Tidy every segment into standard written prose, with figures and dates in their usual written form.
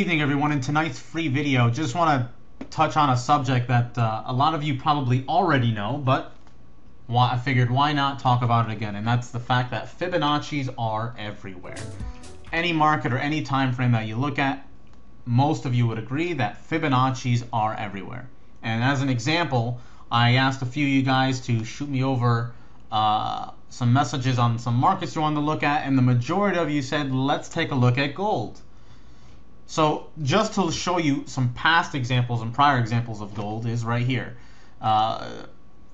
evening, everyone. In tonight's free video, just want to touch on a subject that a lot of you probably already know, but I figured why not talk about it again, and that's the fact that Fibonacci's are everywhere. Any market or any time frame that you look at, most of you would agree that Fibonacci's are everywhere. And as an example, I asked a few of you guys to shoot me over some messages on some markets you wanted to look at, and the majority of you said, let's take a look at gold. So just to show you some past examples and prior examples of gold is right here.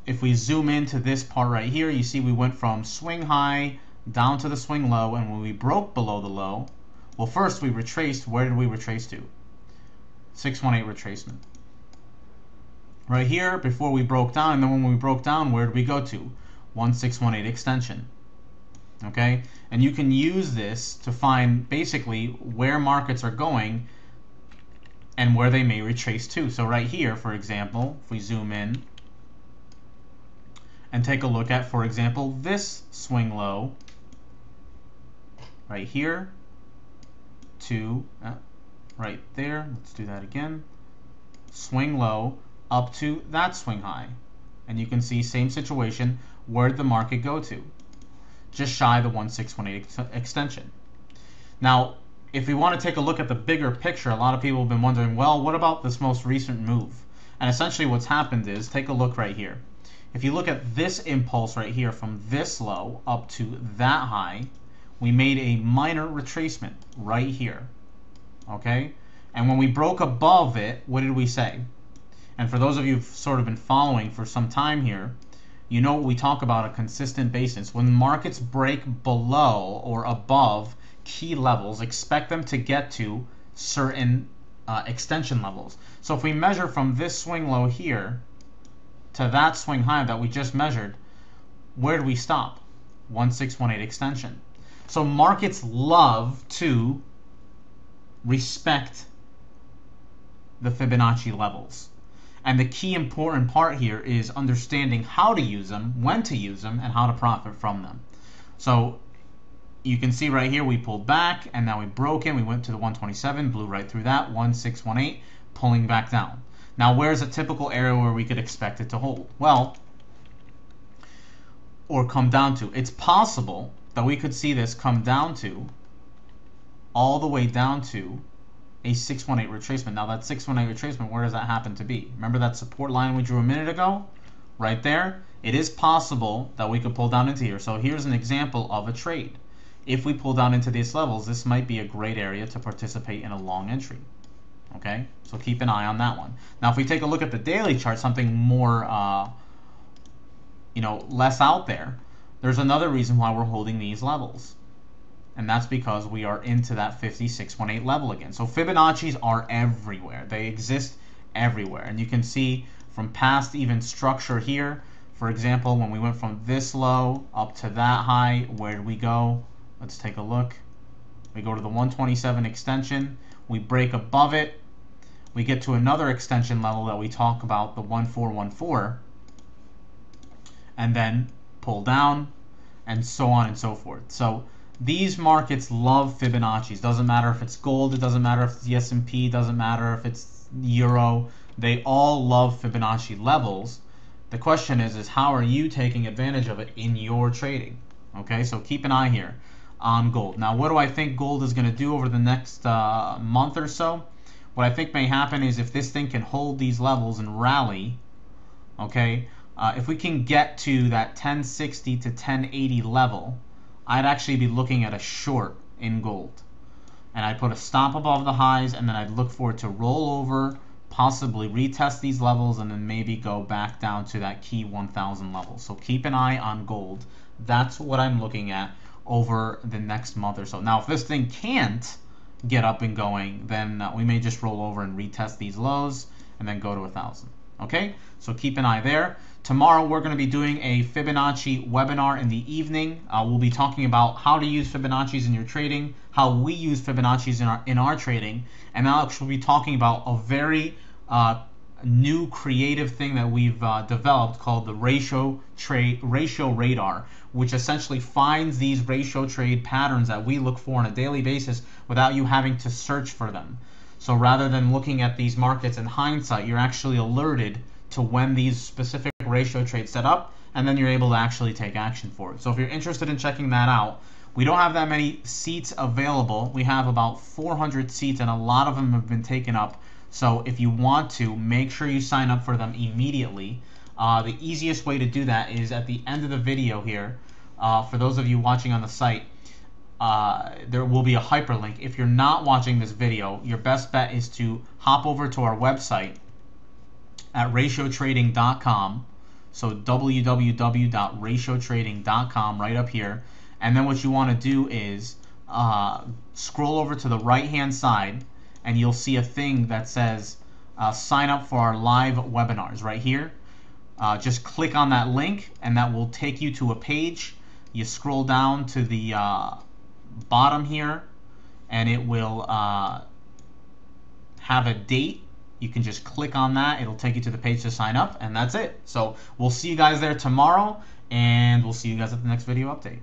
If we zoom into this part right here, you see we went from swing high down to the swing low, and when we broke below the low, well, first we retraced. Where did we retrace to? 618 retracement. Right here before we broke down, and then when we broke down, where did we go to? 1618 extension. Okay, and you can use this to find basically where markets are going and where they may retrace to. So right here, for example, if we zoom in and take a look at, for example, this swing low right here to right there, let's do that again, swing low up to that swing high, and you can see same situation. Where did the market go to? Just shy of the 1618 extension. Now, if we want to take a look at the bigger picture, a lot of people have been wondering, well, what about this most recent move? And essentially what's happened is, take a look right here. If you look at this impulse right here from this low up to that high, we made a minor retracement right here. Okay? And when we broke above it, what did we say? And for those of you who've sort of been following for some time here, you know what we talk about a consistent basis. When markets break below or above key levels, expect them to get to certain extension levels. So if we measure from this swing low here to that swing high that we just measured, where do we stop? 1618 extension. So markets love to respect the Fibonacci levels. And the key important part here is understanding how to use them, when to use them, and how to profit from them. So you can see right here we pulled back, and now we broke in. We went to the 127, blew right through that, 1618, pulling back down. Now where's a typical area where we could expect it to hold? Well, or come down to. It's possible that we could see this come down to, all the way down to, a 618 retracement. Now that 618 retracement, where does that happen to be? Remember that support line we drew a minute ago? Right there? It is possible that we could pull down into here. So here's an example of a trade. If we pull down into these levels, this might be a great area to participate in a long entry. Okay? So keep an eye on that one. Now if we take a look at the daily chart, something more, less out there, there's another reason why we're holding these levels. And that's because we are into that 5618 level again. So Fibonacci's are everywhere. They exist everywhere. And you can see from past even structure here, for example, when we went from this low up to that high, where did we go? Let's take a look. We go to the 127 extension. We break above it. We get to another extension level that we talk about, the 1414. And then pull down, and so on and so forth. So these markets love Fibonacci's. Doesn't matter if it's gold, it doesn't matter if it's the S&P, doesn't matter if it's euro. They all love Fibonacci levels. The question is how are you taking advantage of it in your trading? Okay, so keep an eye here on gold. Now, what do I think gold is going to do over the next month or so? What I think may happen is if this thing can hold these levels and rally, okay, if we can get to that 1060 to 1080 level, I'd actually be looking at a short in gold. And I'd put a stop above the highs, and then I'd look for it to roll over, possibly retest these levels, and then maybe go back down to that key 1000 level. So keep an eye on gold. That's what I'm looking at over the next month or so. Now, if this thing can't get up and going, then we may just roll over and retest these lows and then go to 1000. Okay, so keep an eye there. Tomorrow we're going to be doing a Fibonacci webinar in the evening. We'll be talking about how to use Fibonacci's in your trading, how we use Fibonacci's in our trading, and I'll actually be talking about a very new creative thing that we've developed called the ratio radar, which essentially finds these ratio trade patterns that we look for on a daily basis without you having to search for them. So rather than looking at these markets in hindsight, you're actually alerted to when these specific ratio trades set up, and then you're able to actually take action for it. So if you're interested in checking that out, we don't have that many seats available. We have about 400 seats, and a lot of them have been taken up. So if you want to, make sure you sign up for them immediately. The easiest way to do that is at the end of the video here. For those of you watching on the site, there will be a hyperlink. If you're not watching this video, your best bet is to hop over to our website at ratiotrading.com. So www.ratiotrading.com, right up here. And then what you want to do is scroll over to the right hand side, and you'll see a thing that says sign up for our live webinars right here. Just click on that link, and that will take you to a page. You scroll down to the bottom here, and it will have a date. You can just click on that. It'll take you to the page to sign up, and that's it. So we'll see you guys there tomorrow, and we'll see you guys at the next video update.